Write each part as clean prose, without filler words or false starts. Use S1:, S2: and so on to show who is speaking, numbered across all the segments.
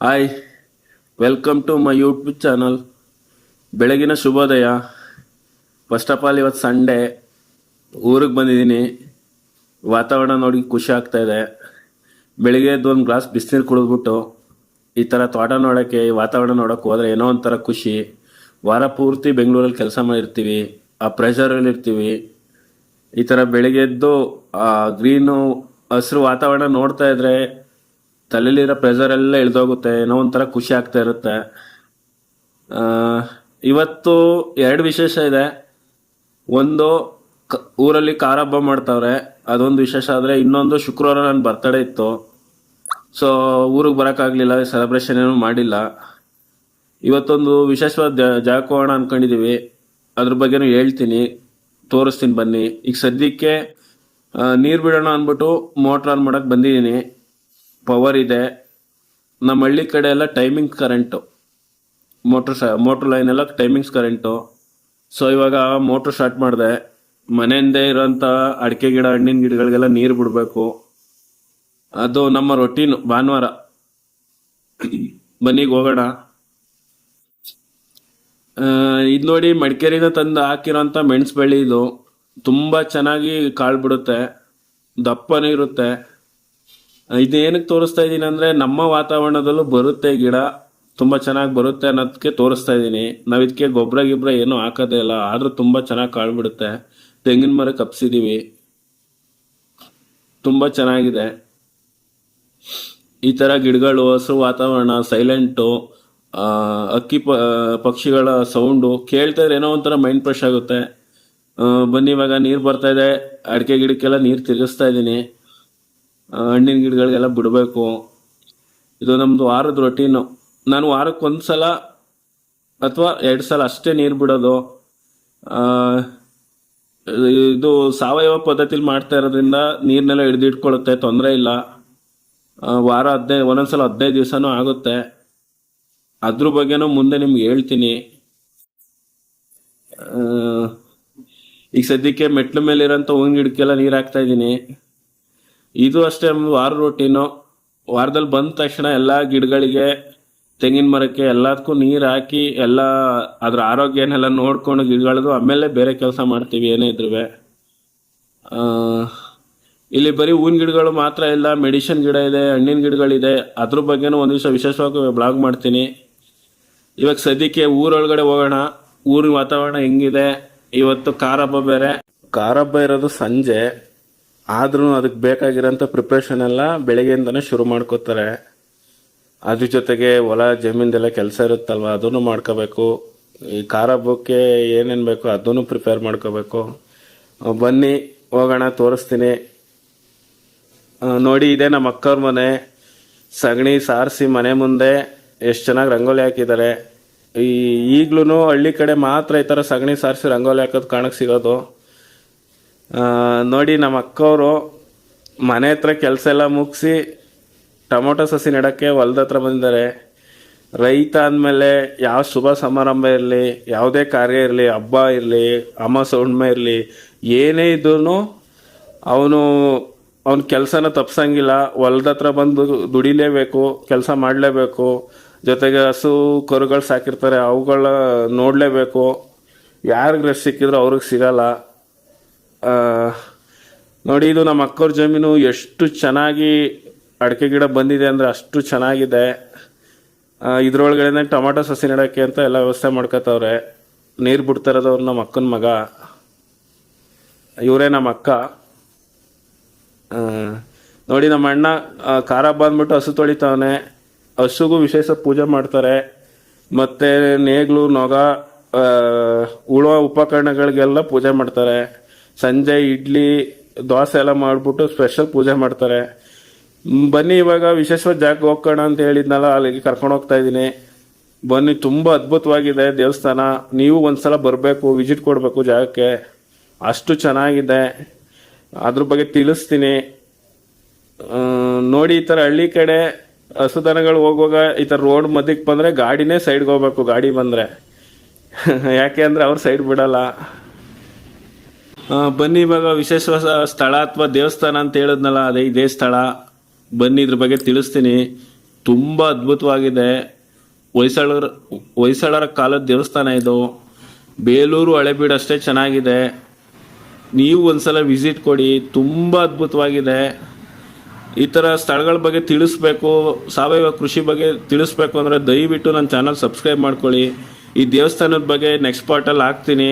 S1: Hi, welcome to my YouTube channel. ಬೆಳಗಿನ ಶುಭೋದಯ. First of all ಇವತ್ತು ಸಂಡೇ, ಊರಿಗೆ ಬಂದಿದ್ದೀನಿ. ವಾತಾವರಣ ನೋಡಿ ಖುಷಿ ಆಗ್ತಾ ಇದೆ. ಬೆಳಿಗ್ಗೆ ಎದ್ದು ಒಂದು ಗ್ಲಾಸ್ ಬಿಸಿನೀರು ಕುಡಿದ್ಬಿಟ್ಟು ಈ ಥರ ತೋಟ ನೋಡೋಕ್ಕೆ, ಈ ವಾತಾವರಣ ನೋಡೋಕೆ ಹೋದರೆ ಏನೋ ಒಂಥರ ಖುಷಿ. ವಾರ ಪೂರ್ತಿ ಬೆಂಗಳೂರಲ್ಲಿ ಕೆಲಸ ಮಾಡಿರ್ತೀವಿ, ಆ ಪ್ರೆಷರಲ್ಲಿ ಇರ್ತೀವಿ. ಈ ಥರ ಬೆಳಿಗ್ಗೆ ಎದ್ದು ಆ ಗ್ರೀನು ಹಸಿರು ವಾತಾವರಣ ನೋಡ್ತಾ ಇದ್ರೆ ತಲೆಯಲ್ಲಿರೋ ಪ್ರೆಷರ್ ಎಲ್ಲ ಇಳಿದೋಗುತ್ತೆ. ಏನೋ ಒಂಥರ ಖುಷಿ ಆಗ್ತಾ ಇರುತ್ತೆ. ಇವತ್ತು ಎರಡು ವಿಶೇಷ ಇದೆ. ಒಂದು, ಊರಲ್ಲಿ ಕಾರ ಹಬ್ಬ ಮಾಡ್ತಾವ್ರೆ, ಅದೊಂದು ವಿಶೇಷ. ಆದರೆ ಇನ್ನೊಂದು, ಶುಕ್ರವಾರ ನನ್ನ ಬರ್ತಡೇ ಇತ್ತು. ಸೊ ಊರಿಗೆ ಬರೋಕ್ಕಾಗಲಿಲ್ಲ, ಸೆಲೆಬ್ರೇಷನ್ ಏನೂ ಮಾಡಿಲ್ಲ. ಇವತ್ತೊಂದು ವಿಶೇಷವಾದ ಜಾಗಕ್ಕೆ ಹೋಗೋಣ ಅಂದ್ಕೊಂಡಿದ್ದೀವಿ. ಅದ್ರ ಬಗ್ಗೆನೂ ಹೇಳ್ತೀನಿ, ತೋರಿಸ್ತೀನಿ ಬನ್ನಿ. ಈಗ ಸದ್ಯಕ್ಕೆ ನೀರು ಬಿಡೋಣ ಅಂದ್ಬಿಟ್ಟು ಮೋಟ್ರ್ ಆನ್ ಮಾಡೋಕ್ಕೆ ಬಂದಿದ್ದೀನಿ. ಪವರ್ ಇದೆ. ನಮ್ಮ ಹಳ್ಳಿ ಕಡೆ ಎಲ್ಲ ಟೈಮಿಂಗ್ ಕರೆಂಟು, ಮೋಟ್ರ್ ಲೈನ್ ಎಲ್ಲ ಟೈಮಿಂಗ್ಸ್ ಕರೆಂಟು. ಸೊ ಇವಾಗ ಮೋಟ್ರ್ ಸ್ಟಾರ್ಟ್ ಮಾಡಿದೆ. ಮನೆಯಿಂದೇ ಇರೋಂಥ ಅಡಿಕೆ ಗಿಡ, ಹಣ್ಣಿನ ಗಿಡಗಳಿಗೆಲ್ಲ ನೀರು ಬಿಡಬೇಕು. ಅದು ನಮ್ಮ ರೊಟೀನು. ಭಾನುವಾರ ಬನ್ನಿಗೆ ಹೋಗೋಣ. ಇದು ನೋಡಿ, ಮಡಿಕೇರಿನ ತಂದು ಹಾಕಿರೋಂಥ ಮೆಣಸು ಬಳ್ಳಿ. ಇದು ತುಂಬ ಚೆನ್ನಾಗಿ ಕಾಳು ಬಿಡುತ್ತೆ, ದಪ್ಪನೇ ಇರುತ್ತೆ. ಇದೇನಕ್ಕೆ ತೋರಿಸ್ತಾ ಇದ್ದೀನಿ ಅಂದರೆ, ನಮ್ಮ ವಾತಾವರಣದಲ್ಲೂ ಬರುತ್ತೆ ಗಿಡ, ತುಂಬ ಚೆನ್ನಾಗಿ ಬರುತ್ತೆ ಅನ್ನೋದಕ್ಕೆ ತೋರಿಸ್ತಾ ಇದ್ದೀನಿ. ನಾವು ಇದಕ್ಕೆ ಗೊಬ್ಬರ ಏನೂ ಹಾಕೋದೇ ಇಲ್ಲ, ಆದರೂ ತುಂಬ ಚೆನ್ನಾಗಿ ಕಾಳು ಬಿಡುತ್ತೆ. ತೆಂಗಿನ ಮರ ಕಪ್ಸಿದ್ದೀವಿ, ತುಂಬ ಚೆನ್ನಾಗಿದೆ. ಈ ಥರ ಗಿಡಗಳು, ಹಸಿರು ವಾತಾವರಣ, ಸೈಲೆಂಟು, ಅಕ್ಕಿ ಪಕ್ಷಿಗಳ ಸೌಂಡು ಕೇಳ್ತಾ ಇದ್ರೆ ಏನೋ ಒಂಥರ ಮೈಂಡ್ ಫ್ರೆಶ್ ಆಗುತ್ತೆ. ಬನ್ನಿ, ಇವಾಗ ನೀರು ಬರ್ತಾ ಇದೆ. ಅಡಿಕೆ ಗಿಡಕ್ಕೆಲ್ಲ ನೀರು ತಿರುಗಿಸ್ತಾ ಇದ್ದೀನಿ. ಹಣ್ಣಿನ ಗಿಡಗಳಿಗೆಲ್ಲ ಬಿಡಬೇಕು. ಇದು ನಮ್ಮದು ವಾರದ ರೊಟೀನು. ನಾನು ವಾರಕ್ಕೆ ಒಂದು ಸಲ ಅಥವಾ 2 ಸಲ ಅಷ್ಟೇ ನೀರು ಬಿಡೋದು. ಇದು ಸಾವಯವ ಪದ್ಧತಿಲಿ ಮಾಡ್ತಾ ಇರೋದ್ರಿಂದ ನೀರನ್ನೆಲ್ಲ ಹಿಡಿದಿಟ್ಕೊಳ್ಳುತ್ತೆ, ತೊಂದರೆ ಇಲ್ಲ. ವಾರ ಒಂದೊಂದ್ಸಲ 15 ದಿವಸನೂ ಆಗುತ್ತೆ. ಅದ್ರ ಬಗ್ಗೆನೂ ಮುಂದೆ ನಿಮ್ಗೆ ಹೇಳ್ತೀನಿ. ಈಗ ಸದ್ಯಕ್ಕೆ ಮೆಟ್ಲ ಮೇಲಿರೋಂಥ ಹೂವಿನ ಗಿಡಕ್ಕೆಲ್ಲ ನೀರು ಹಾಕ್ತಾ ಇದ್ದೀನಿ. ಇದು ಅಷ್ಟೇ ನಮ್ದು ವಾರ ರೊಟೀನು. ವಾರದಲ್ಲಿ ಬಂದ ತಕ್ಷಣ ಎಲ್ಲ ಗಿಡಗಳಿಗೆ, ತೆಂಗಿನ ಮರಕ್ಕೆ ಎಲ್ಲದಕ್ಕೂ ನೀರು ಹಾಕಿ, ಎಲ್ಲ ಅದ್ರ ಆರೋಗ್ಯನೆಲ್ಲ ನೋಡ್ಕೊಂಡು ಗಿಡಗಳದು ಆಮೇಲೆ ಬೇರೆ ಕೆಲಸ ಮಾಡ್ತೀವಿ ಏನೇ ಇದ್ರೂ. ಇಲ್ಲಿ ಬರೀ ಹೂವಿನ ಗಿಡಗಳು ಮಾತ್ರ ಇಲ್ಲ, ಮೆಡಿಸಿನ್ ಗಿಡ ಇದೆ, ಹಣ್ಣಿನ ಗಿಡಗಳಿದೆ. ಅದ್ರ ಬಗ್ಗೆನೂ ಒಂದು ದಿವಸ ವಿಶೇಷವಾಗಿ ಬ್ಲಾಗ್ ಮಾಡ್ತೀನಿ. ಇವಾಗ ಸದ್ಯಕ್ಕೆ ಊರೊಳಗಡೆ ಹೋಗೋಣ. ಊರಿನ ವಾತಾವರಣ ಹೆಂಗಿದೆ. ಇವತ್ತು ಕಾರ ಹಬ್ಬ ಬೇರೆ. ಕಾರ ಹಬ್ಬ ಇರೋದು ಸಂಜೆ, ಆದ್ರೂ ಅದಕ್ಕೆ ಬೇಕಾಗಿರೋಂಥ ಪ್ರಿಪ್ರೇಷನ್ ಎಲ್ಲ ಬೆಳಗ್ಗೆಯಿಂದನೇ ಶುರು ಮಾಡ್ಕೋತಾರೆ. ಅದ್ರ ಜೊತೆಗೆ ಹೊಲ ಜಮೀನ್ದೆಲ್ಲ ಕೆಲಸ ಇರುತ್ತಲ್ವ, ಅದನ್ನು ಮಾಡ್ಕೋಬೇಕು. ಈ ಕಾರ ಹಬ್ಬಕ್ಕೆ ಏನೇನು ಬೇಕು ಅದನ್ನು ಪ್ರಿಪೇರ್ ಮಾಡ್ಕೋಬೇಕು. ಬನ್ನಿ ಹೋಗೋಣ, ತೋರಿಸ್ತೀನಿ. ನೋಡಿ, ಇದೆ ನಮ್ಮ ಅಕ್ಕವ್ರ ಮನೆ. ಸಗಣಿ ಸಾರಿಸಿ ಮನೆ ಮುಂದೆ ಎಷ್ಟು ಚೆನ್ನಾಗಿ ರಂಗೋಲಿ ಹಾಕಿದ್ದಾರೆ. ಈಗ್ಲೂ ಹಳ್ಳಿ ಕಡೆ ಮಾತ್ರ ಈ ಥರ ಸಗಣಿ ಸಾರಿಸಿ ರಂಗೋಲಿ ಹಾಕೋದು ಕಾಣಕ್ಕೆ ಸಿಗೋದು. ನೋಡಿ, ನಮ್ಮ ಅಕ್ಕವರು ಮನೆ ಹತ್ರ ಕೆಲಸ ಎಲ್ಲ ಮುಗಿಸಿ ಟೊಮೊಟೊ ಸಸಿ ನೆಡೋಕ್ಕೆ ಹೊಲ್ದ ಹತ್ರ ಬಂದಿದ್ದಾರೆ. ರೈತ ಅಂದಮೇಲೆ ಯಾವ ಶುಭ ಸಮಾರಂಭ ಇರಲಿ, ಯಾವುದೇ ಕಾರ್ಯ ಇರಲಿ, ಹಬ್ಬ ಇರಲಿ, ಅಮಾವಾಸ್ಯೆ ಹುಣ್ಣಿಮೆ ಇರಲಿ, ಏನೇ ಇದ್ರೂ ಅವನ ಕೆಲಸನ ತಪ್ಸಂಗಿಲ್ಲ. ಹೊಲ್ದ ಹತ್ರ ಬಂದು ದುಡಿಲೇಬೇಕು, ಕೆಲಸ ಮಾಡಲೇಬೇಕು. ಜೊತೆಗೆ ಹಸು ಕರುಗಳು ಸಾಕಿರ್ತಾರೆ, ಅವುಗಳ ನೋಡಲೇಬೇಕು. ಯಾರಿಗೆ ರೆಸ್ಟ್ ಸಿಕ್ಕಿದ್ರು ಅವ್ರಿಗೆ ಸಿಗಲ್ಲ. ನೋಡಿ, ಇದು ನಮ್ಮ ಅಕ್ಕವ್ರ ಜಮೀನು. ಎಷ್ಟು ಚೆನ್ನಾಗಿ ಅಡಿಕೆ ಗಿಡ ಬಂದಿದೆ ಅಂದರೆ ಅಷ್ಟು ಚೆನ್ನಾಗಿದೆ. ಇದ್ರೊಳಗಡೆ ಟೊಮಾಟೊ ಸಸಿ ನೆಡೋಕ್ಕೆ ಅಂತ ಎಲ್ಲ ವ್ಯವಸ್ಥೆ ಮಾಡ್ಕೋತವ್ರೆ. ನೀರು ಬಿಡ್ತಾ ಇರೋದು ಅವ್ರು ನಮ್ಮ ಅಕ್ಕನ ಮಗ, ಇವರೇ ನಮ್ಮ ಅಕ್ಕ. ನೋಡಿ, ನಮ್ಮ ಅಣ್ಣ ಕಾರ ಬಂದ್ಬಿಟ್ಟು ಹಸು ತೊಳಿತಾವನೆ. ಹಸುಗೂ ವಿಶೇಷ ಪೂಜೆ ಮಾಡ್ತಾರೆ. ಮತ್ತು ನೇಗ್ಲು, ನೊಗ, ಉಳುವ ಉಪಕರಣಗಳಿಗೆಲ್ಲ ಪೂಜೆ ಮಾಡ್ತಾರೆ. ಸಂಜೆ ಇಡ್ಲಿ, ದೋಸೆ ಎಲ್ಲ ಮಾಡಿಬಿಟ್ಟು ಸ್ಪೆಷಲ್ ಪೂಜೆ ಮಾಡ್ತಾರೆ. ಬನ್ನಿ, ಇವಾಗ ವಿಶೇಷವಾದ ಜಾಗಕ್ಕೆ ಹೋಗೋಣ ಅಂತ ಹೇಳಿದ್ನಲ್ಲ, ಅಲ್ಲಿಗೆ ಕರ್ಕೊಂಡು ಹೋಗ್ತಾ ಇದ್ದೀನಿ. ಬನ್ನಿ, ತುಂಬ ಅದ್ಭುತವಾಗಿದೆ ದೇವಸ್ಥಾನ. ನೀವು ಒಂದ್ಸಲ ಬರಬೇಕು, ವಿಸಿಟ್ ಕೊಡಬೇಕು ಜಾಗಕ್ಕೆ. ಅಷ್ಟು ಚೆನ್ನಾಗಿದೆ. ಅದ್ರ ಬಗ್ಗೆ ತಿಳಿಸ್ತೀನಿ. ನೋಡಿ, ಈ ಥರ ಹಳ್ಳಿ ಕಡೆ ಹಸುದನಗಳು ಹೋಗುವಾಗ ಈ ಥರ ರೋಡ್ ಮಧ್ಯಕ್ಕೆ ಬಂದರೆ ಗಾಡಿನೇ ಸೈಡ್ಗೆ ಹೋಗ್ಬೇಕು. ಗಾಡಿ ಬಂದರೆ ಯಾಕೆ ಅಂದರೆ ಅವ್ರು ಸೈಡ್ ಬಿಡಲ್ಲ. ಬನ್ನಿ, ಇವಾಗ ವಿಶೇಷವಾದ ಸ್ಥಳ ಅಥವಾ ದೇವಸ್ಥಾನ ಅಂತ ಹೇಳಿದ್ನಲ್ಲ, ಅದೇ ಇದೇ ಸ್ಥಳ. ಬನ್ನಿ, ಇದ್ರ ಬಗ್ಗೆ ತಿಳಿಸ್ತೀನಿ. ತುಂಬ ಅದ್ಭುತವಾಗಿದೆ. ಹೊಯ್ಸಳರ ಕಾಲದ ದೇವಸ್ಥಾನ ಇದು. ಬೇಲೂರು ಹಳೆಬೀಡು ಅಷ್ಟೇ ಚೆನ್ನಾಗಿದೆ. ನೀವು ಒಂದ್ಸಲ ವಿಸಿಟ್ ಕೊಡಿ, ತುಂಬ ಅದ್ಭುತವಾಗಿದೆ. ಈ ಥರ ಸ್ಥಳಗಳ ಬಗ್ಗೆ ತಿಳಿಸ್ಬೇಕು, ಸಾವಯವ ಕೃಷಿ ಬಗ್ಗೆ ತಿಳಿಸ್ಬೇಕು ಅಂದರೆ ದಯವಿಟ್ಟು ನನ್ನ ಚಾನಲ್ ಸಬ್ಸ್ಕ್ರೈಬ್ ಮಾಡ್ಕೊಳ್ಳಿ. ಈ ದೇವಸ್ಥಾನದ ಬಗ್ಗೆ ನೆಕ್ಸ್ಟ್ ಪಾರ್ಟಲ್ಲಿ ಹಾಕ್ತೀನಿ.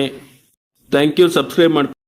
S1: Thank you. ಸಬ್ಸ್ಕ್ರೈಬ್ ಮಾಡಿ.